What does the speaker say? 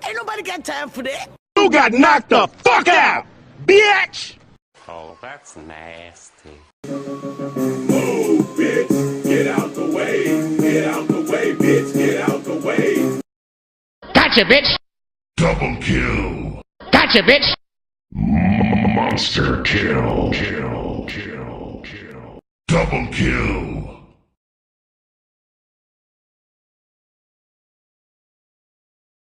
Ain't nobody got time for that. You got knocked the fuck out, bitch! Oh, that's nasty. Move, bitch. Get out the way. Get out the way, bitch. Get out the way. Gotcha, bitch! Double kill. Gotcha, bitch! Monster kill. Double kill.